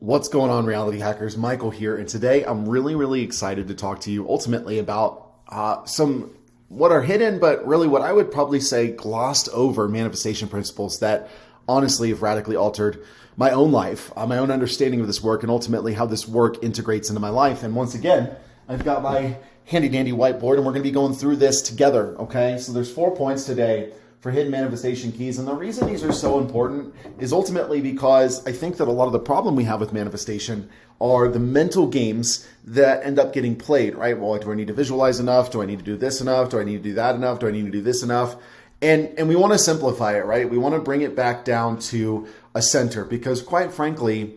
What's going on, reality hackers? Michael here, and today I'm really excited to talk to you ultimately about some what are hidden, but really what I would probably say glossed over manifestation principles that honestly have radically altered my own life, my own understanding of this work, and ultimately how this work integrates into my life. And once again, I've got my handy dandy whiteboard, and we're going to be going through this together. Okay, so there's 4 points today for hidden manifestation keys. And the reason these are so important is ultimately because I think that a lot of the problem we have with manifestation are the mental games that end up getting played, right? Well, do I need to visualize enough? Do I need to do this enough? Do I need to do that enough? Do I need to do this enough? And we want to simplify it, right? We want to bring it back down to a center because quite frankly,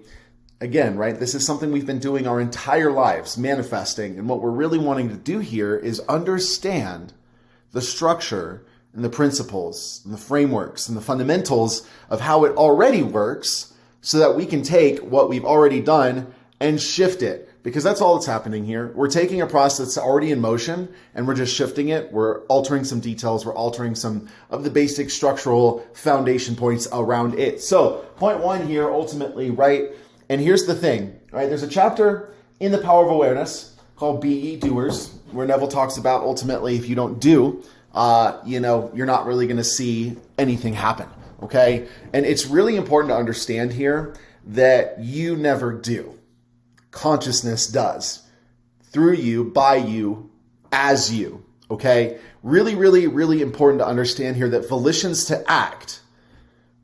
again, right, this is something we've been doing our entire lives, manifesting. And what we're really wanting to do here is understand the structure and the principles and the frameworks and the fundamentals of how it already works so that we can take what we've already done and shift it. Because that's all that's happening here. We're taking a process that's already in motion and we're just shifting it. We're altering some details. We're altering some of the basic structural foundation points around it. So point 1 here, ultimately, right? And here's the thing, right? There's a chapter in The Power of Awareness called Be Ye Doers, where Neville talks about ultimately if you don't do, you're not really going to see anything happen, okay? And it's really important to understand here that you never do. Consciousness does. Through you, by you, as you, okay? Really important to understand here that volitions to act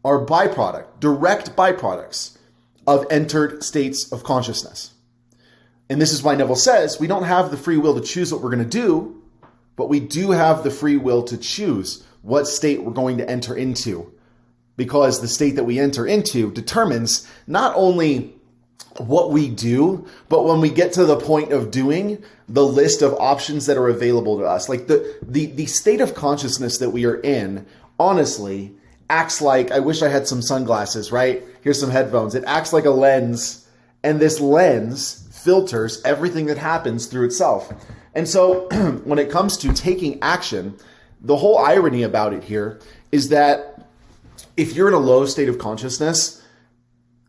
are direct byproducts of entered states of consciousness. And this is why Neville says we don't have the free will to choose what we're going to do, but we do have the free will to choose what state we're going to enter into, because the state that we enter into determines not only what we do, but when we get to the point of doing, the list of options that are available to us. Like the state of consciousness that we are in, honestly, acts like, I wish I had some sunglasses, right? Here's some headphones. It acts like a lens, and this lens filters everything that happens through itself. And so when it comes to taking action, the whole irony about it here is that if you're in a low state of consciousness,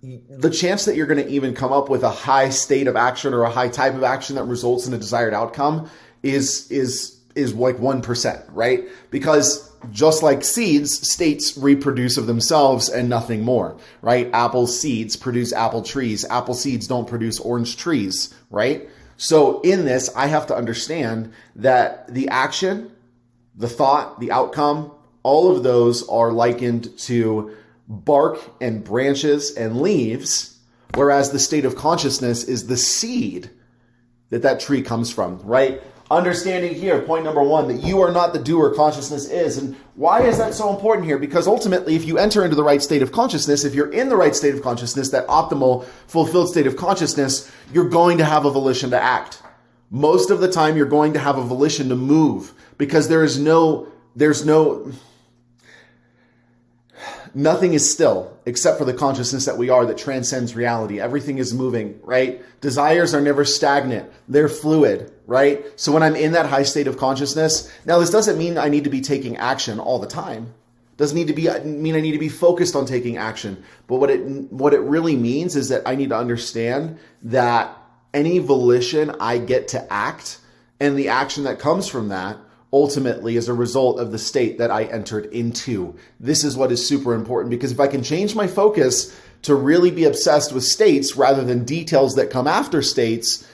the chance that you're going to even come up with a high state of action or a high type of action that results in a desired outcome is like 1%, right? Because just like seeds, states reproduce of themselves and nothing more, right? Apple seeds produce apple trees. Apple seeds don't produce orange trees, right? So in this, I have to understand that the action, the thought, the outcome, all of those are likened to bark and branches and leaves, whereas the state of consciousness is the seed that tree comes from, right? Understanding here, point number 1, that you are not the doer, consciousness is. And why is that so important here? Because ultimately, if you enter into the right state of consciousness, if you're in the right state of consciousness, that optimal, fulfilled state of consciousness, you're going to have a volition to act. Most of the time, you're going to have a volition to move because nothing is still except for the consciousness that we are that transcends reality. Everything is moving, right? Desires are never stagnant. They're fluid, right? So when I'm in that high state of consciousness, now this doesn't mean I need to be taking action all the time. Doesn't mean I need to be focused on taking action. But what it really means is that I need to understand that any volition I get to act and the action that comes from that ultimately is a result of the state that I entered into. This is what is super important, because if I can change my focus to really be obsessed with states rather than details that come after states,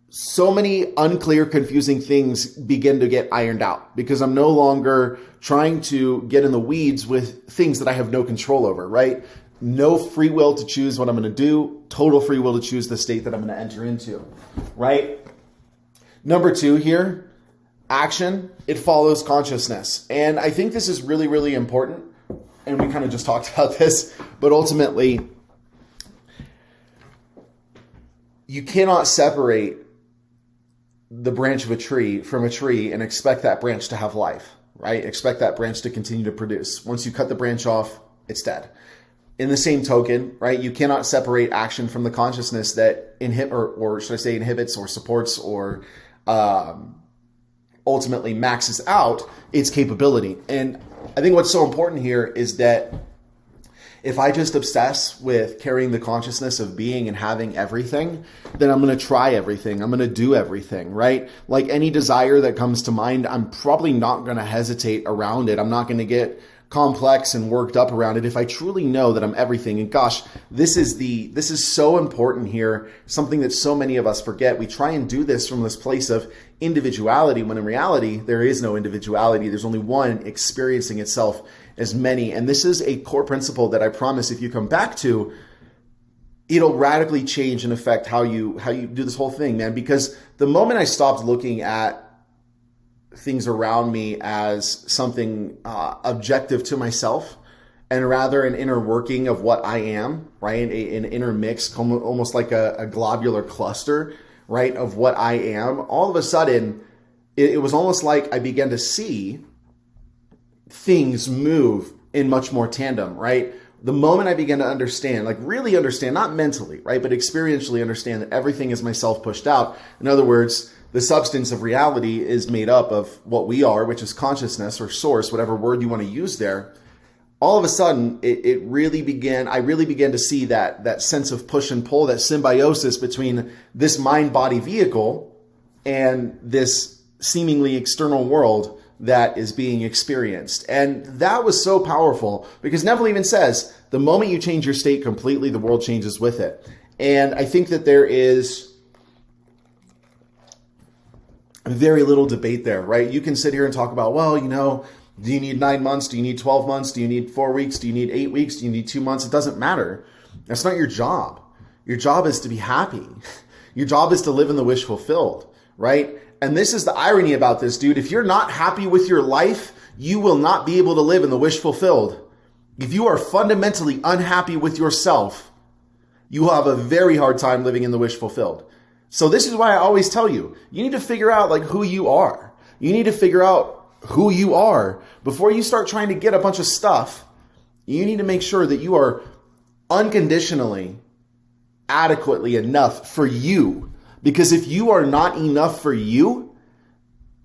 so many unclear, confusing things begin to get ironed out because I'm no longer trying to get in the weeds with things that I have no control over, right? No free will to choose what I'm going to do, total free will to choose the state that I'm going to enter into, right? Number 2 here, action, it follows consciousness. And I think this is really important. And we kind of just talked about this, but ultimately, you cannot separate the branch of a tree from a tree and expect that branch to have life, right? Expect that branch to continue to produce. Once you cut the branch off, it's dead. In the same token, right, you cannot separate action from the consciousness that inhibits or supports or ultimately maxes out its capability. And I think what's so important here is that If I just obsess with carrying the consciousness of being and having everything, then I'm going to try everything. I'm going to do everything, right? Like any desire that comes to mind, I'm probably not going to hesitate around it. I'm not going to get complex and worked up around it if I truly know that I'm everything. And gosh, this is so important here, something that so many of us forget. We try and do this from this place of individuality, when in reality, there is no individuality. There's only one experiencing itself as many. And this is a core principle that I promise if you come back to, it'll radically change and affect how you do this whole thing, man. Because the moment I stopped looking at things around me as something objective to myself, and rather an inner working of what I am, right? An inner mix, almost like a globular cluster, right, of what I am. All of a sudden, it was almost like I began to see things move in much more tandem, right? The moment I began to understand, like really understand, not mentally, right, but experientially understand that everything is myself pushed out. In other words, the substance of reality is made up of what we are, which is consciousness or source, whatever word you want to use there. All of a sudden, I really began to see that sense of push and pull, that symbiosis between this mind-body vehicle and this seemingly external world that is being experienced. And that was so powerful because Neville even says, the moment you change your state completely, the world changes with it. And I think that there is very little debate there, right? You can sit here and talk about, well, do you need 9 months? Do you need 12 months? Do you need 4 weeks? Do you need 8 weeks? Do you need 2 months? It doesn't matter. That's not your job. Your job is to be happy. Your job is to live in the wish fulfilled, right? And this is the irony about this, dude. If you're not happy with your life, you will not be able to live in the wish fulfilled. If you are fundamentally unhappy with yourself, you will have a very hard time living in the wish fulfilled. So this is why I always tell you, you need to figure out like who you are. You need to figure out who you are before you start trying to get a bunch of stuff. You need to make sure that you are unconditionally, adequately enough for you. Because if you are not enough for you,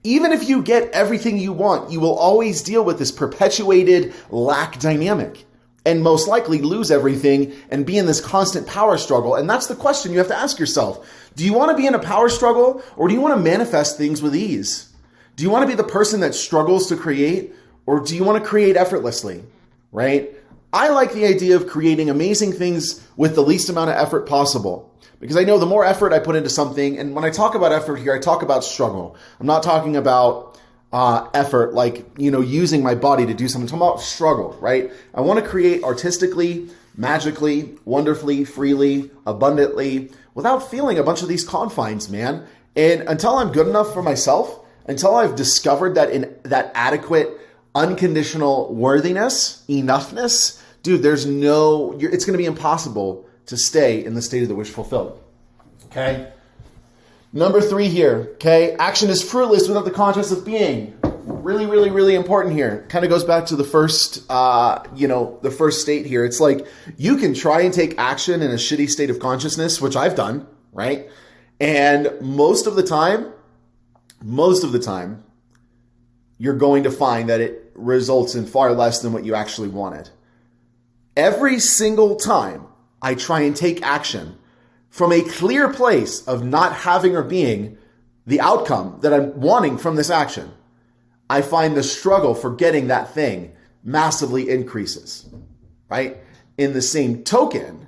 even if you get everything you want, you will always deal with this perpetuated lack dynamic and most likely lose everything and be in this constant power struggle. And that's the question you have to ask yourself. Do you want to be in a power struggle, or do you want to manifest things with ease? Do you want to be the person that struggles to create, or do you want to create effortlessly, right? I like the idea of creating amazing things with the least amount of effort possible, because I know the more effort I put into something, and when I talk about effort here, I talk about struggle. I'm not talking about effort like, using my body to do something. I'm talking about struggle, right? I want to create artistically, magically, wonderfully, freely, abundantly, without feeling a bunch of these confines, man. And until I'm good enough for myself, until I've discovered that adequate, unconditional worthiness, enoughness, dude, it's going to be impossible to stay in the state of the wish fulfilled. Okay? Number 3 here, okay? Action is fruitless without the consciousness of being. Really, really, really important here. Kind of goes back to the first, the first state here. It's like you can try and take action in a shitty state of consciousness, which I've done, right? And most of the time, you're going to find that it results in far less than what you actually wanted. Every single time I try and take action from a clear place of not having or being the outcome that I'm wanting from this action, I find the struggle for getting that thing massively increases, right? In the same token,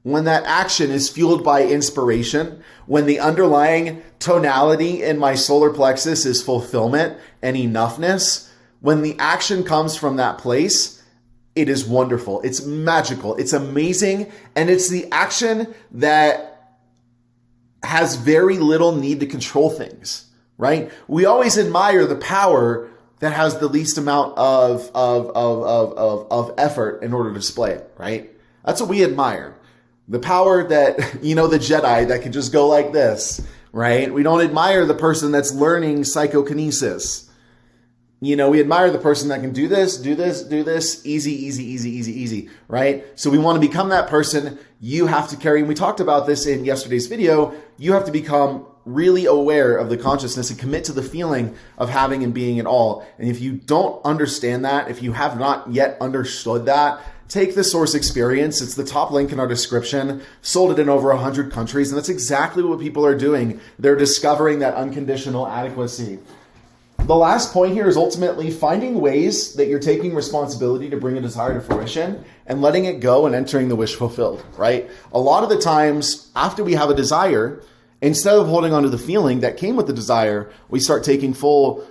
when that action is fueled by inspiration, when the underlying tonality in my solar plexus is fulfillment and enoughness, when the action comes from that place, it is wonderful. It's magical. It's amazing. And it's the action that has very little need to control things, right? We always admire the power that has the least amount of effort in order to display it, right? That's what we admire. The power that, the Jedi that can just go like this, right? We don't admire the person that's learning psychokinesis. We admire the person that can do this, easy, right? So we want to become that person. You have to carry, and we talked about this in yesterday's video, you have to become really aware of the consciousness and commit to the feeling of having and being it all. And if you don't understand that, if you have not yet understood that, take the Source Experience. It's the top link in our description. Sold it in over 100 countries. And that's exactly what people are doing. They're discovering that unconditional adequacy. The last point here is ultimately finding ways that you're taking responsibility to bring a desire to fruition and letting it go and entering the wish fulfilled, right? A lot of the times after we have a desire, instead of holding on to the feeling that came with the desire, we start taking full,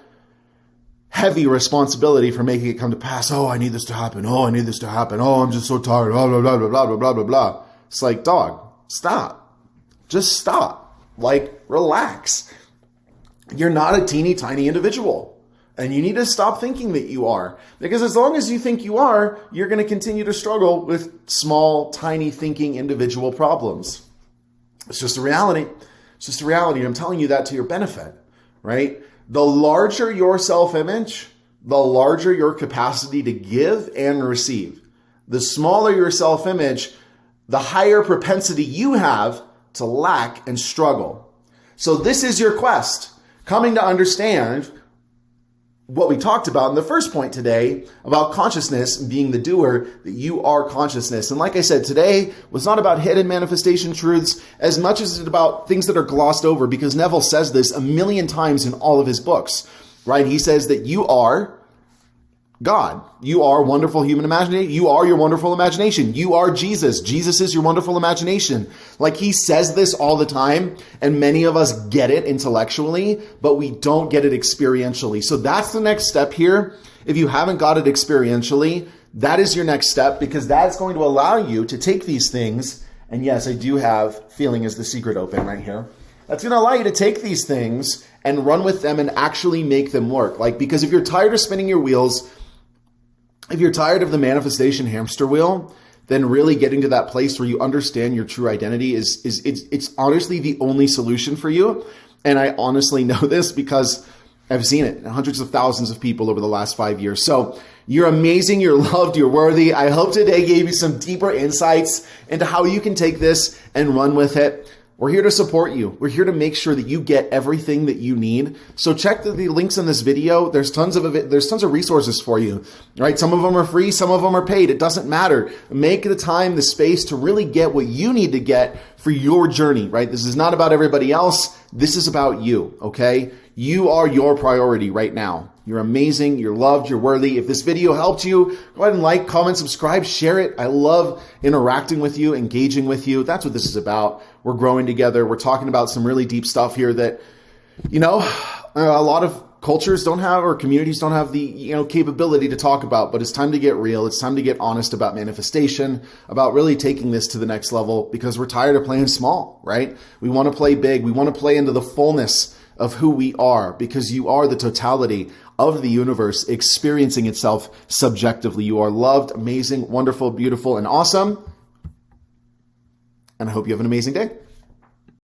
heavy responsibility for making it come to pass. Oh, I need this to happen. Oh, I need this to happen. Oh, I'm just so tired. Blah, blah, blah, blah, blah, blah, blah, blah. It's like, dog, stop. Just stop. Like, relax. You're not a teeny tiny individual. And you need to stop thinking that you are. Because as long as you think you are, you're going to continue to struggle with small, tiny thinking individual problems. It's just a reality. It's just a reality. I'm telling you that to your benefit, right? The larger your self-image, the larger your capacity to give and receive. The smaller your self-image, the higher propensity you have to lack and struggle. So this is your quest. Coming to understand what we talked about in the first point today about consciousness being the doer, that you are consciousness. And like I said, today was not about hidden manifestation truths as much as it's about things that are glossed over, because Neville says this a million times in all of his books, right? He says that you are God. You are wonderful human imagination. You are your wonderful imagination. You are Jesus. Jesus is your wonderful imagination. Like, he says this all the time, and many of us get it intellectually, but we don't get it experientially. So that's the next step here. If you haven't got it experientially, that is your next step, because that's going to allow you to take these things. And yes, I do have feeling is the secret open right here. That's going to allow you to take these things and run with them and actually make them work. Like, because if you're tired of spinning your wheels, if you're tired of the manifestation hamster wheel, then really getting to that place where you understand your true identity it's honestly the only solution for you. And I honestly know this because I've seen it in hundreds of thousands of people over the last 5 years. So you're amazing, you're loved, you're worthy. I hope today gave you some deeper insights into how you can take this and run with it. We're here to support you. We're here to make sure that you get everything that you need. So check the links in this video. There's tons of resources for you, right? Some of them are free, some of them are paid. It doesn't matter. Make the time, the space to really get what you need to get for your journey, right? This is not about everybody else. This is about you, okay? You are your priority right now. You're amazing. You're loved. You're worthy. If this video helped you, go ahead and like, comment, subscribe, share it. I love interacting with you, engaging with you. That's what this is about. We're growing together. We're talking about some really deep stuff here that, a lot of cultures don't have, or communities don't have the, capability to talk about, but it's time to get real. It's time to get honest about manifestation, about really taking this to the next level, because we're tired of playing small, right? We want to play big. We want to play into the fullness of who we are, because you are the totality of the universe experiencing itself subjectively. You are loved, amazing, wonderful, beautiful, and awesome. And I hope you have an amazing day.